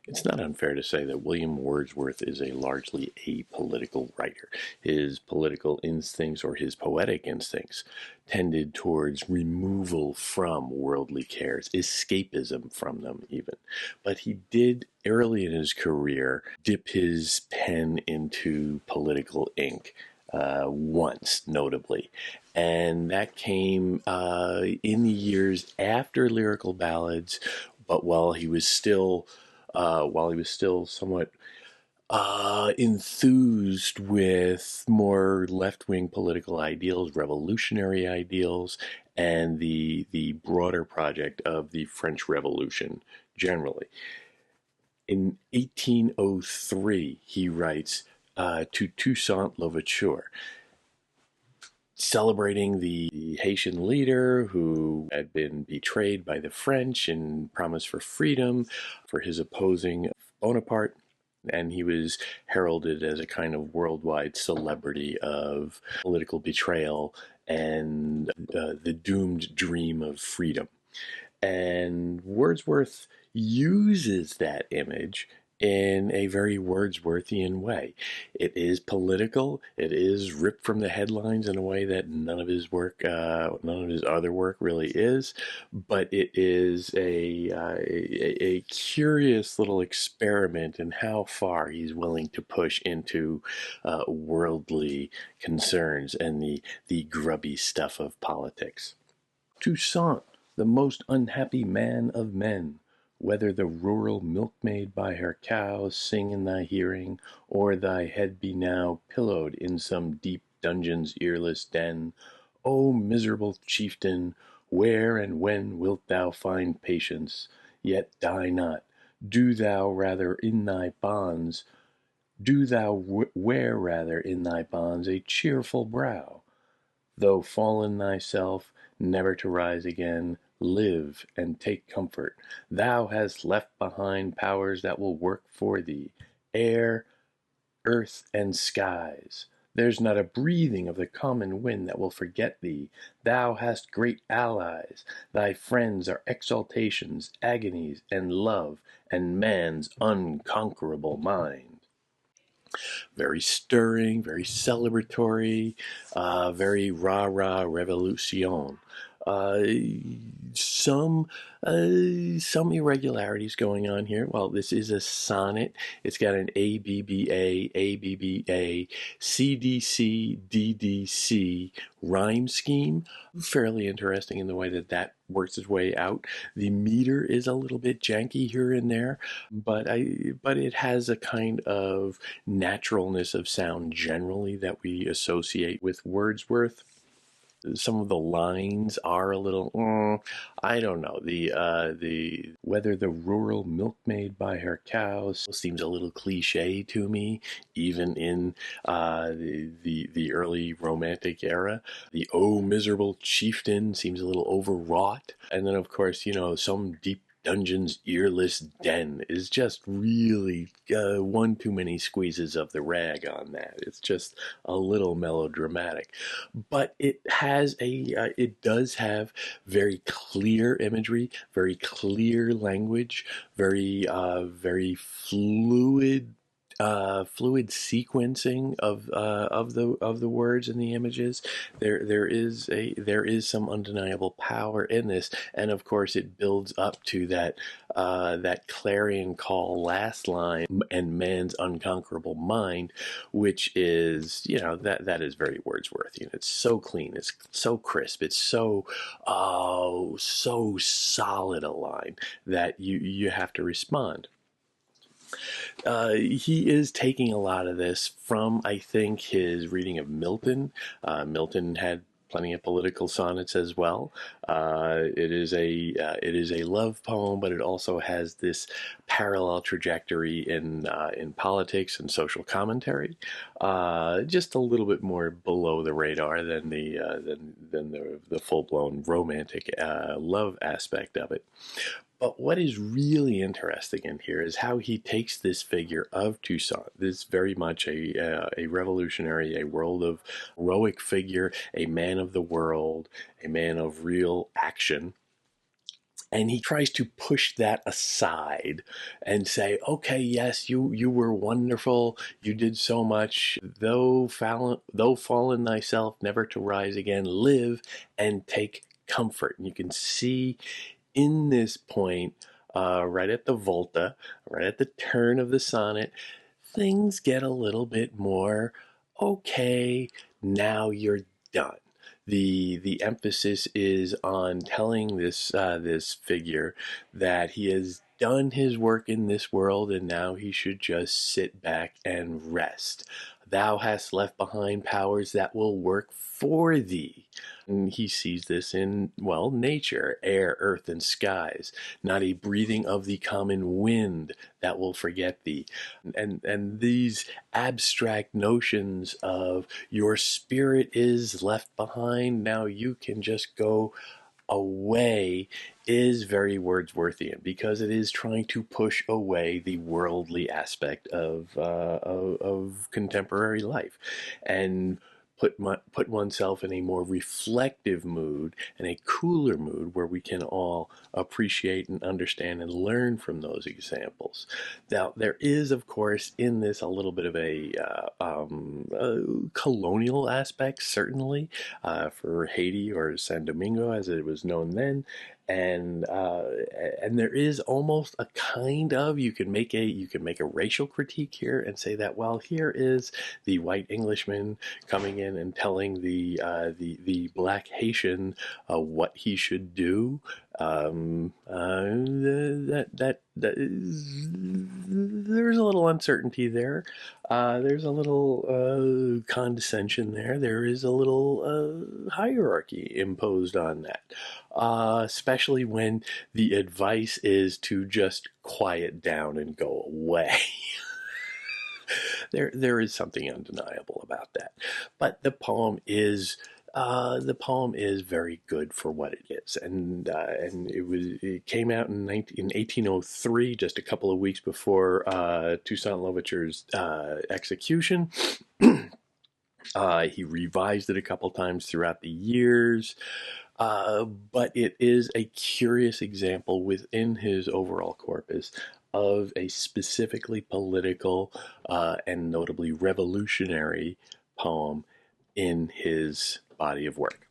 It's not unfair to say that William Wordsworth is a largely apolitical writer. His political instincts or his poetic instincts tended towards removal from worldly cares, escapism from them even. But he did early in his career dip his pen into political ink. Once, notably. And that came in the years after Lyrical Ballads, but while he was still somewhat enthused with more left-wing political ideals, revolutionary ideals, and the broader project of the French Revolution generally. In 1803, he writes to Toussaint Louverture, celebrating the Haitian leader who had been betrayed by the French and promised for freedom for his opposing Bonaparte. And he was heralded as a kind of worldwide celebrity of political betrayal and the doomed dream of freedom. And Wordsworth uses that image in a very Wordsworthian way. It is political. It is ripped from the headlines in a way that none of his other work really is. But it is a curious little experiment in how far he's willing to push into worldly concerns and the grubby stuff of politics. Toussaint, the most unhappy man of men, whether the rural milkmaid by her cows sing in thy hearing, or thy head be now pillowed in some deep dungeon's earless den, O miserable chieftain, where and when wilt thou find patience? Yet die not. Do thou rather in thy bonds, do thou wear rather in thy bonds a cheerful brow. Though fallen thyself, never to rise again, live and take comfort. Thou hast left behind powers that will work for thee, air, earth, and skies. There's not a breathing of the common wind that will forget thee. Thou hast great allies. Thy friends are exaltations, agonies, and love, and man's unconquerable mind. Very stirring, very celebratory, very rah-rah revolution. Uh, some some irregularities going on here. Well, this is a sonnet. It's got an ABBA, ABBA, CDC, DDC rhyme scheme. Fairly interesting in the way that that works its way out. The meter is a little bit janky here and there, but it has a kind of naturalness of sound generally that we associate with Wordsworth. Some of the lines are a little, I don't know. The whether the rural milkmaid by her cows seems a little cliche to me, even in the early Romantic era. The oh miserable chieftain seems a little overwrought, and then of course some deep dungeon's earless den is just really one too many squeezes of the rag on that. It's just a little melodramatic, but it does have very clear imagery, very clear language, very fluid sequencing of the words and the images. There is some undeniable power in this, and of course it builds up to that clarion call last line, and man's unconquerable mind, which is that is very Wordsworthian. It's so clean, it's so crisp, it's so so solid a line that you have to respond. He is taking a lot of this from, I think, his reading of Milton. Milton had plenty of political sonnets as well. It is a love poem, but it also has this parallel trajectory in politics and social commentary. Just a little bit more below the radar than the full blown romantic love aspect of it. But what is really interesting in here is how he takes this figure of Toussaint, this very much a revolutionary, a world of heroic figure, a man of the world, a man of real action, And he tries to push that aside and say, okay, yes, you were wonderful, you did so much, though fallen thyself, never to rise again, live and take comfort. And you can see in this point, right at the volta, right at the turn of the sonnet, things get a little bit more okay, now you're done. The emphasis is on telling this figure that he has done his work in this world and now he should just sit back and rest. Thou hast left behind powers that will work for thee. And he sees this in, well, nature, air, earth, and skies, not a breathing of the common wind that will forget thee. And these abstract notions of your spirit is left behind, now you can just go away, is very Wordsworthian because it is trying to push away the worldly aspect of contemporary life and put oneself in a more reflective mood and a cooler mood where we can all appreciate and understand and learn from those examples. Now, there is, of course, in this a little bit of a colonial aspect, certainly, for Haiti or San Domingo, as it was known then, and there is almost a kind of, you can make a racial critique here and say that, well, here is the white Englishman coming in and telling the black Haitian what he should do. That is, there's a little uncertainty there. There's a little condescension there. There is a little hierarchy imposed on that, especially when the advice is to just quiet down and go away. There is something undeniable about that, but the poem is very good for what it is, and it came out in 1803, just a couple of weeks before Toussaint Louverture's execution. He revised it a couple times throughout the years, but it is a curious example within his overall corpus of a specifically political and notably revolutionary poem in his body of work.